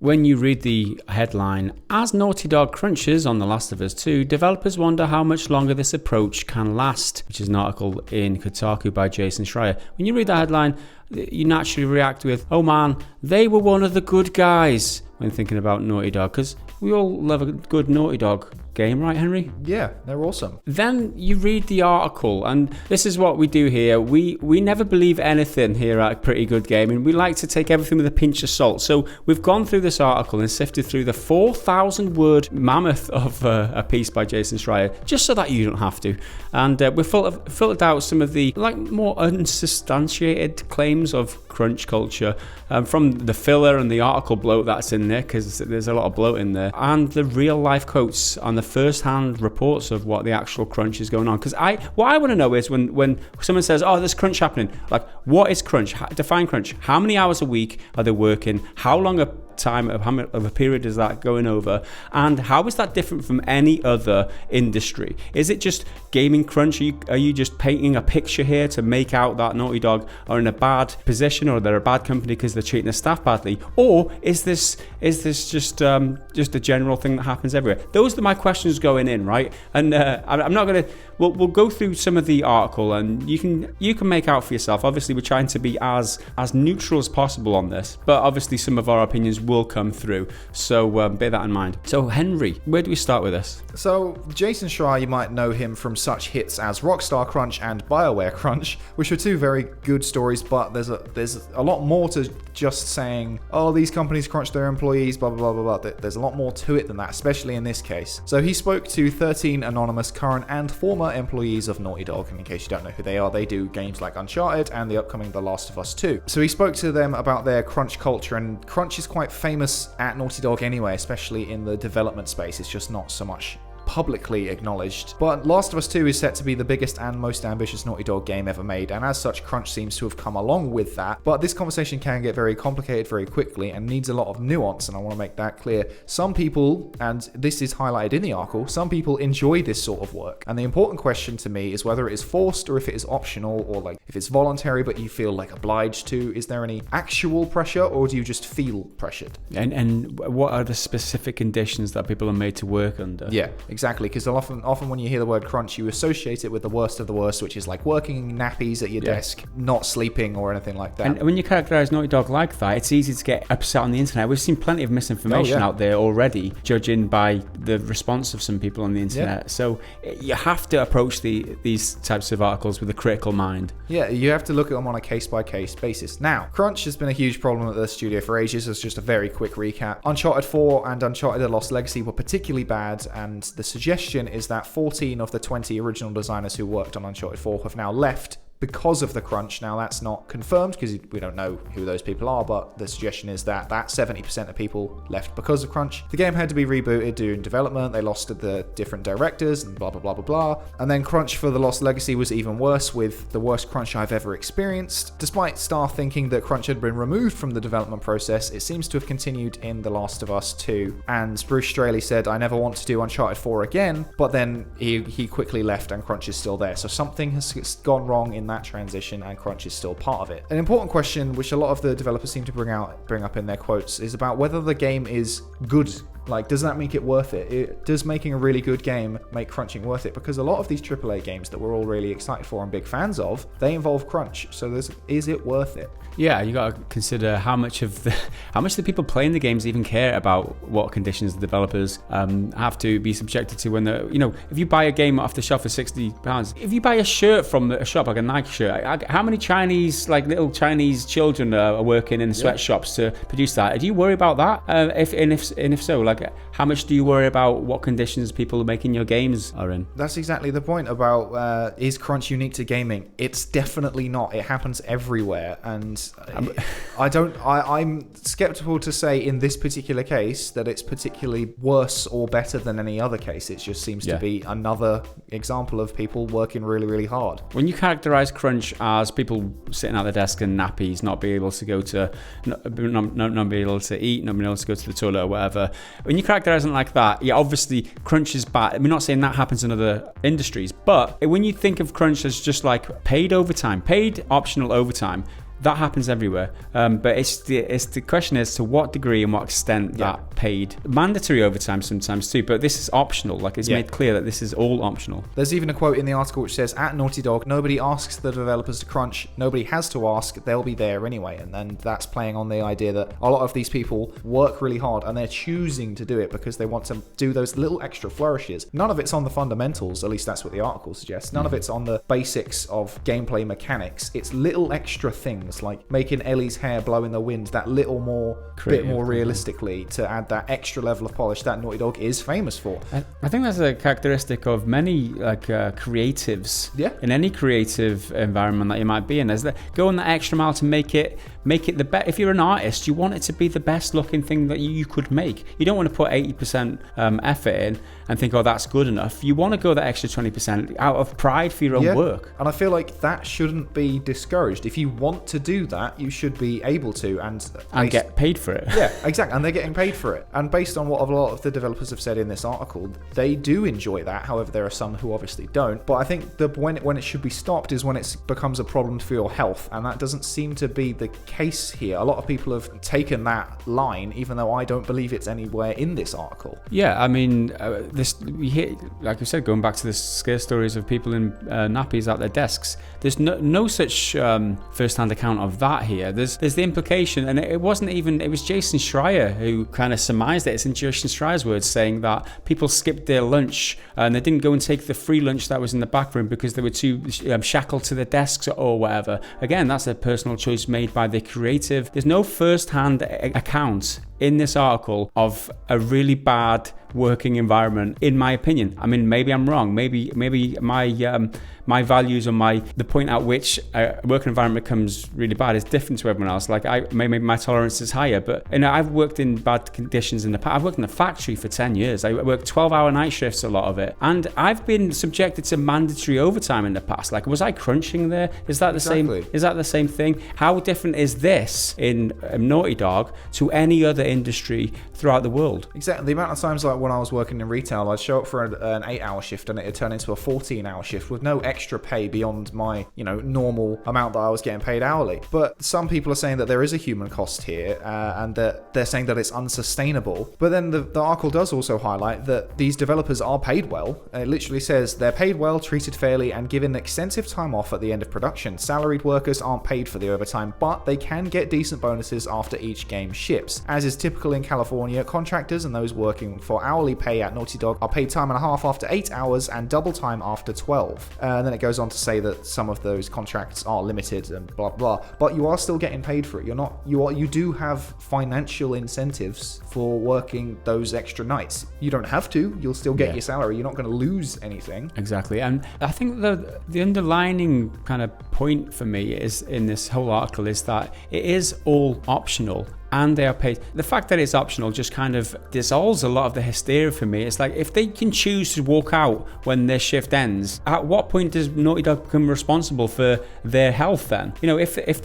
When you read the headline, as Naughty Dog crunches on The Last of Us 2, developers wonder how much longer this approach can last, which is an article in Kotaku by Jason Schreier. When you read that headline, you naturally react with, oh man, they were one of the good guys when thinking about Naughty Dog, because we all love a good Naughty Dog game, right, Henry? Yeah, they're awesome. Then you read the article, and this is what we do here. We never believe anything here at Pretty Good Gaming. We like to take everything with a pinch of salt. So we've gone through this article and sifted through the 4,000-word mammoth of a piece by Jason Schreier, just so that you don't have to. And we've filtered out some of the more unsubstantiated claims of crunch culture from the filler and the article bloat that's in there, because there's a lot of bloat in there, and the real-life quotes and the first-hand reports of what the actual crunch is going on. Because what I want to know is when someone says, oh, there's crunch happening, like, what is crunch? Define crunch. How many hours a week are they working? How long a time of a period is that going over, and how is that different from any other industry? Is it just gaming crunch? Are you just painting a picture here to make out that Naughty Dog are in a bad position, or they're a bad company because they're treating their staff badly, or is this just a general thing that happens everywhere? Those are my questions going in, right? And I'm not gonna. We'll go through some of the article, and you can make out for yourself. Obviously, we're trying to be as neutral as possible on this, but obviously some of our opinions will come through, so bear that in mind. So Henry, where do we start with this? So Jason Schreier, you might know him from such hits as Rockstar Crunch and BioWare Crunch, which are two very good stories, but there's a lot more to just saying, oh, these companies crunch their employees, blah, blah, blah, blah, blah. There's a lot more to it than that, especially in this case. So he spoke to 13 anonymous current and former employees of Naughty Dog, and in case you don't know who they are, they do games like Uncharted and the upcoming The Last of Us 2. So he spoke to them about their crunch culture, and crunch is quite famous at Naughty Dog anyway, especially in the development space. It's just not so much publicly acknowledged. But Last of Us 2 is set to be the biggest and most ambitious Naughty Dog game ever made, and as such, crunch seems to have come along with that. But this conversation can get very complicated very quickly and needs a lot of nuance, and I want to make that clear. Some people, and this is highlighted in the article, some people enjoy this sort of work, and the important question to me is whether it is forced or if it is optional, or like if it's voluntary but you feel like obliged to. Is there any actual pressure, or do you just feel pressured? And what are the specific conditions that people are made to work under? Yeah, exactly, because often when you hear the word crunch, you associate it with the worst of the worst, which is like working in nappies at your desk, not sleeping or anything like that. And when you characterize Naughty Dog like that, it's easy to get upset on the internet. We've seen plenty of misinformation out there already, judging by the response of some people on the internet. Yeah. So you have to approach these types of articles with a critical mind. Yeah, you have to look at them on a case-by-case basis. Now, crunch has been a huge problem at the studio for ages. As just a very quick recap, Uncharted 4 and Uncharted: The Lost Legacy were particularly bad, and the suggestion is that 14 of the 20 original designers who worked on Uncharted 4 have now left because of the crunch. Now, that's not confirmed because we don't know who those people are, but the suggestion is that 70% of people left because of crunch. The game had to be rebooted during development. They lost the different directors and blah, blah, blah, blah, blah. And then crunch for The Lost Legacy was even worse, with the worst crunch I've ever experienced. Despite staff thinking that crunch had been removed from the development process, it seems to have continued in The Last of Us 2. And Bruce Straley said, I never want to do Uncharted 4 again, but then he quickly left and crunch is still there. So something has gone wrong in that transition, and crunch is still part of it. An important question, which a lot of the developers seem to bring up in their quotes, is about whether the game is good. Like, does that make it worth it? Does making a really good game make crunching worth it? Because a lot of these AAA games that we're all really excited for and big fans of, they involve crunch. So is it worth it? Yeah, you got to consider how much the people playing the games even care about what conditions the developers have to be subjected to when they're, if you buy a game off the shelf for £60, if you buy a shirt from a shop like a Nike shirt, how many little Chinese children are working in sweatshops to produce that? Do you worry about that? If so, like, how much do you worry about what conditions people making your games are in? That's exactly the point about is crunch unique to gaming? It's definitely not. It happens everywhere, and I'm skeptical to say in this particular case that it's particularly worse or better than any other case. It just seems to be another example of people working really, really hard. When you characterize crunch as people sitting at the desk in nappies, not be able to go to, not be able to eat, not being able to go to the toilet or whatever, when you characterize it like that, obviously crunch is bad. We're not saying that happens in other industries, but when you think of crunch as just like paid optional overtime, that happens everywhere. But it's the question is to what degree and what extent that paid mandatory overtime sometimes too. But this is optional. Like it's made clear that this is all optional. There's even a quote in the article which says, at Naughty Dog, nobody asks the developers to crunch. Nobody has to ask. They'll be there anyway. And then that's playing on the idea that a lot of these people work really hard and they're choosing to do it because they want to do those little extra flourishes. None of it's on the fundamentals, at least that's what the article suggests. None of it's on the basics of gameplay mechanics. It's little extra things like making Ellie's hair blow in the wind that little more, bit more realistically to add that extra level of polish that Naughty Dog is famous for. I think that's a characteristic of many creatives. Yeah. In any creative environment that you might be in, is that going that extra mile to make it the best. If you're an artist, you want it to be the best looking thing that you could make. You don't want to put 80% effort in and think, oh, that's good enough. You want to go that extra 20% out of pride for your own work. And I feel like that shouldn't be discouraged. If you want to do that, you should be able to and get paid for it. Yeah, exactly. And they're getting paid for it. And based on what a lot of the developers have said in this article, they do enjoy that. However, there are some who obviously don't. But I think when it should be stopped is when it becomes a problem for your health. And that doesn't seem to be the case here. A lot of people have taken that line, even though I don't believe it's anywhere in this article. Yeah, I mean, we hear, like we said, going back to the scare stories of people in nappies at their desks. There's no such first-hand account of that here. There's the implication, and it wasn't even. It was Jason Schreier who kind of surmised it. It's in Jason Schreier's words, saying that people skipped their lunch and they didn't go and take the free lunch that was in the back room because they were too shackled to their desks or whatever. Again, that's a personal choice made by the creative. There's no first-hand account in this article of a really bad working environment, in my opinion. I mean, maybe I'm wrong. Maybe my values on the point at which a working environment becomes really bad is different to everyone else. Like maybe my tolerance is higher, but I've worked in bad conditions in the past. I've worked in a factory for 10 years. I worked 12-hour night shifts, a lot of it, and I've been subjected to mandatory overtime in the past. Like, was I crunching there? Is that the same? Is that the same thing? How different is this in Naughty Dog to any other industry throughout the world? Exactly. The amount of times, like when I was working in retail, I'd show up for an 8-hour shift and it'd turn into a 14-hour shift with no extra pay beyond my normal amount that I was getting paid hourly. But some people are saying that there is a human cost here, and that they're saying that it's unsustainable. But then the article does also highlight that these developers are paid well. It literally says they're paid well, treated fairly, and given extensive time off at the end of production. Salaried workers aren't paid for the overtime, but they can get decent bonuses after each game ships. As is typical in California, contractors and those working for hourly pay at Naughty Dog are paid time and a half after 8 hours and double time after 12. And then it goes on to say that some of those contracts are limited and blah blah, but you are still getting paid for it. You do have financial incentives for working those extra nights. You don't have to. You'll still get your salary. You're not going to lose anything. Exactly. And I think the underlining kind of point for me is in this whole article is that it is all optional. And they are paid. The fact that it's optional just kind of dissolves a lot of the hysteria for me. It's like, if they can choose to walk out when their shift ends, at what point does Naughty Dog become responsible for their health then? If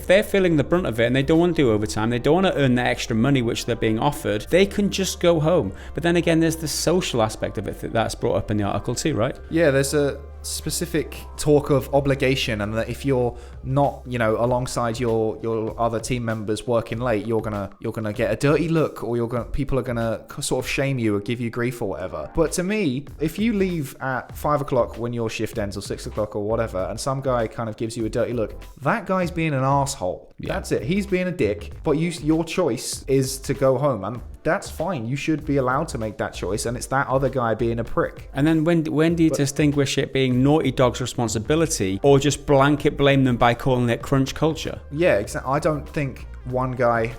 they're feeling the brunt of it and they don't want to do overtime, they don't want to earn the extra money which they're being offered, they can just go home. But then again, there's the social aspect of it that's brought up in the article too, right? Yeah, there's a specific talk of obligation, and that if you're not alongside your other team members working late, you're gonna get a dirty look, or people are gonna sort of shame you or give you grief or whatever. But to me, if you leave at 5 o'clock when your shift ends, or 6 o'clock or whatever, and some guy kind of gives you a dirty look, that guy's being an asshole. That's it. He's being a dick, but your choice is to go home, and that's fine. You should be allowed to make that choice, and it's that other guy being a prick. And then when do you distinguish it being Naughty Dog's responsibility, or just blanket blame them by calling it crunch culture? Yeah, exactly. I don't think one guy,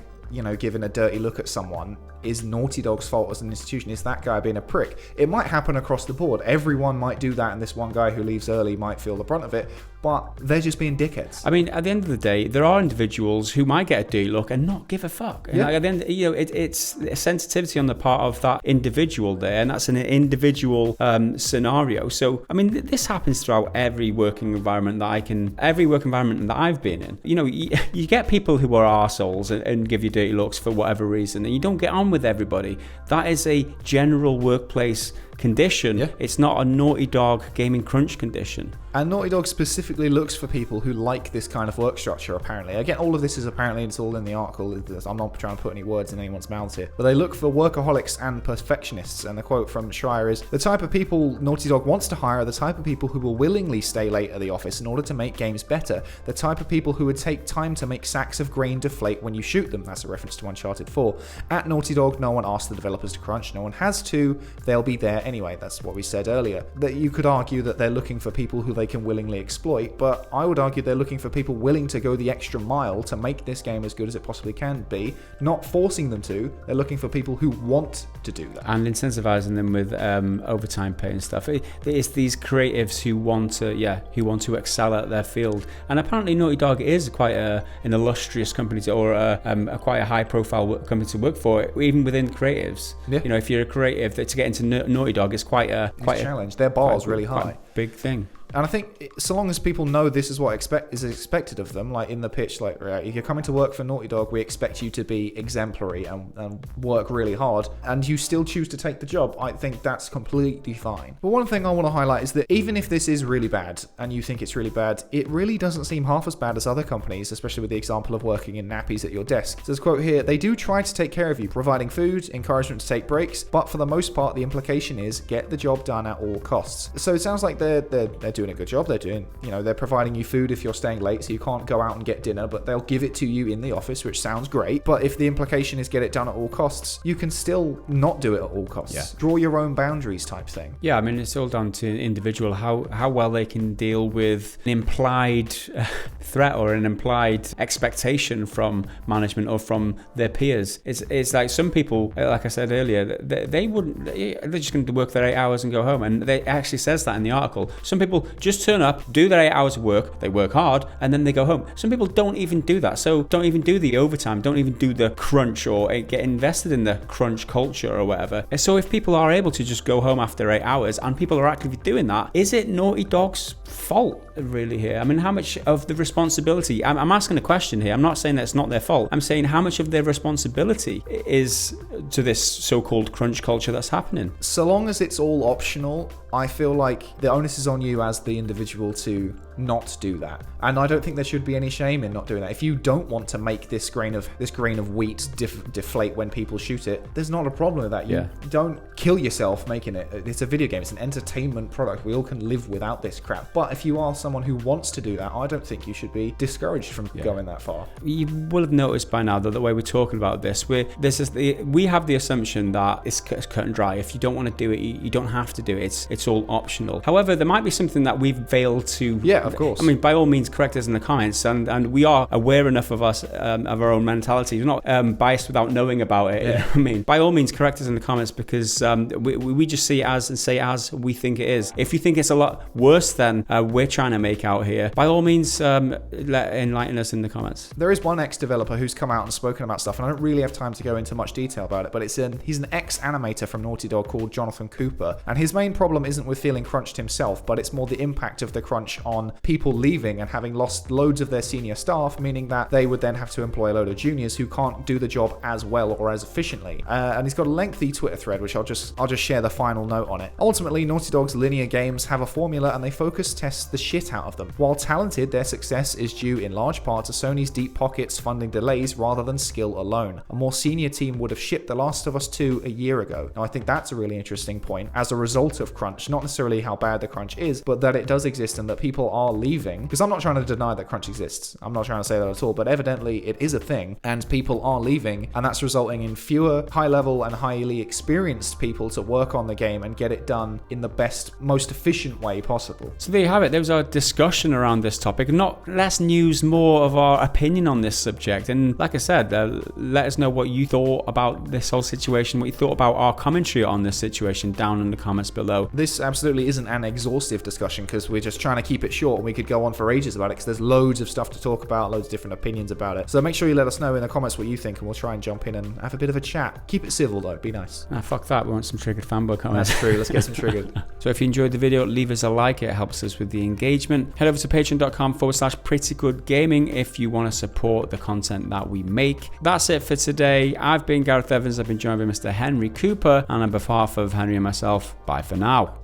giving a dirty look at someone is Naughty Dog's fault as an institution. Is that guy being a prick? It might happen across the board. Everyone might do that, and this one guy who leaves early might feel the brunt of it, but they're just being dickheads. I mean, at the end of the day, there are individuals who might get a dirty look and not give a fuck. Yeah. At the end, it's a sensitivity on the part of that individual there, and that's an individual scenario. So, I mean, this happens throughout every working environment that I've been in. You get people who are arseholes and give you dirty looks for whatever reason, and you don't get on with everybody. That is a general workplace condition. Yeah. It's not a Naughty Dog gaming crunch condition. And Naughty Dog specifically looks for people who like this kind of work structure, apparently. Again, all of this is apparently, it's all in the article. I'm not trying to put any words in anyone's mouths here. But they look for workaholics and perfectionists. And the quote from Schreier is, the type of people Naughty Dog wants to hire are the type of people who will willingly stay late at the office in order to make games better. The type of people who would take time to make sacks of grain deflate when you shoot them. That's a reference to Uncharted 4. At Naughty Dog, no one asked the developers to crunch. No one has to. They'll be there anyway. That's what we said earlier. That you could argue that they're looking for people who they can willingly exploit, but I would argue they're looking for people willing to go the extra mile to make this game as good as it possibly can be, not forcing them to. They're looking for people who want to do that. And incentivizing them with overtime pay and stuff. It's these creatives who want to excel at their field. And apparently Naughty Dog is quite an illustrious company quite a high profile company to work for, even within creatives. Yeah. You know, if you're a creative, to get into Naughty Dog is quite a challenge. Their bar is really high. Big thing. And I think so long as people know this is what is expected of them, like in the pitch, like, right, if you're coming to work for Naughty Dog, we expect you to be exemplary and work really hard, and you still choose to take the job, I think that's completely fine. But one thing I want to highlight is that even if this is really bad, and you think it's really bad, it really doesn't seem half as bad as other companies, especially with the example of working in nappies at your desk. So there's a quote here, they do try to take care of you, providing food, encouragement to take breaks, but for the most part, the implication is get the job done at all costs. So it sounds like they're doing a good job. They're providing you food if you're staying late, so you can't go out and get dinner, but they'll give it to you in the office, which sounds great. But if the implication is get it done at all costs, you can still not do it at all costs. Yeah. Draw your own boundaries type thing. Yeah, I mean, it's all down to individual, how well they can deal with an implied threat or an implied expectation from management or from their peers. It's like some people, like I said earlier, they're just going to work their 8 hours and go home, and it actually says that in the article. Some people just turn up, do their 8 hours of work, they work hard, and then they go home. Some people don't even do that, so don't even do the overtime, don't even do the crunch or get invested in the crunch culture or whatever. So if people are able to just go home after 8 hours and people are actively doing that, is it Naughty Dog's fault really here? I mean, how much of the responsibility, I'm asking a question here, I'm not saying that it's not their fault, I'm saying how much of their responsibility is to this so-called crunch culture that's happening? So long as it's all optional, I feel like the onus is on you as the individual to not do that. And I don't think there should be any shame in not doing that. If you don't want to make this grain of wheat deflate when people shoot it, there's not a problem with that. You don't kill yourself making it. It's a video game. It's an entertainment product. We all can live without this crap. But if you are someone who wants to do that, I don't think you should be discouraged from going that far. You will have noticed by now that the way we're talking about this, we have the assumption that it's cut and dry. If you don't want to do it, you don't have to do it. It's all optional. However, there might be something that we've failed to. Yeah, of course. I mean, by all means, correct us in the comments, and we are aware enough of us of our own mentality. We're not biased without knowing about it. Yeah. You know what I mean, by all means, correct us in the comments, because we just see it as and say as we think it is. If you think it's a lot worse than we're trying to make out here, by all means, enlighten us in the comments. There is one ex-developer who's come out and spoken about stuff, and I don't really have time to go into much detail about it, but he's an ex-animator from Naughty Dog called Jonathan Cooper, and his main problem isn't with feeling crunched himself, but it's more the impact of the crunch on people leaving and having lost loads of their senior staff, meaning that they would then have to employ a load of juniors who can't do the job as well or as efficiently. And he's got a lengthy Twitter thread, which I'll just share the final note on it. Ultimately, Naughty Dog's linear games have a formula, and they focus test the shit out of them. While talented, their success is due in large part to Sony's deep pockets funding delays rather than skill alone. A more senior team would have shipped The Last of Us 2 a year ago. Now, I think that's a really interesting point as a result of crunch, not necessarily how bad the crunch is, but that it does exist and that people are leaving. Because I'm not trying to deny that crunch exists. I'm not trying to say that at all, but evidently it is a thing and people are leaving, and that's resulting in fewer high-level and highly experienced people to work on the game and get it done in the best, most efficient way possible. So there you have it. There was our discussion around this topic. Not less news, more of our opinion on this subject. And like I said, let us know what you thought about this whole situation, what you thought about our commentary on this situation down in the comments below. This absolutely isn't an exhaustive discussion because we're just trying to keep it short. We could go on for ages about it because there's loads of stuff to talk about, loads of different opinions about it. So make sure you let us know in the comments what you think, and we'll try and jump in and have a bit of a chat. Keep it civil though, be nice. Fuck that, we want some triggered fanboy comments. That's true, let's get some triggered. So if you enjoyed the video, leave us a like, it helps us with the engagement. Head over to patreon.com/prettygoodgaming if you want to support the content that we make. That's it for today. I've been Gareth Evans, I've been joined by Mr. Henry Cooper, and on behalf of Henry and myself, bye for now.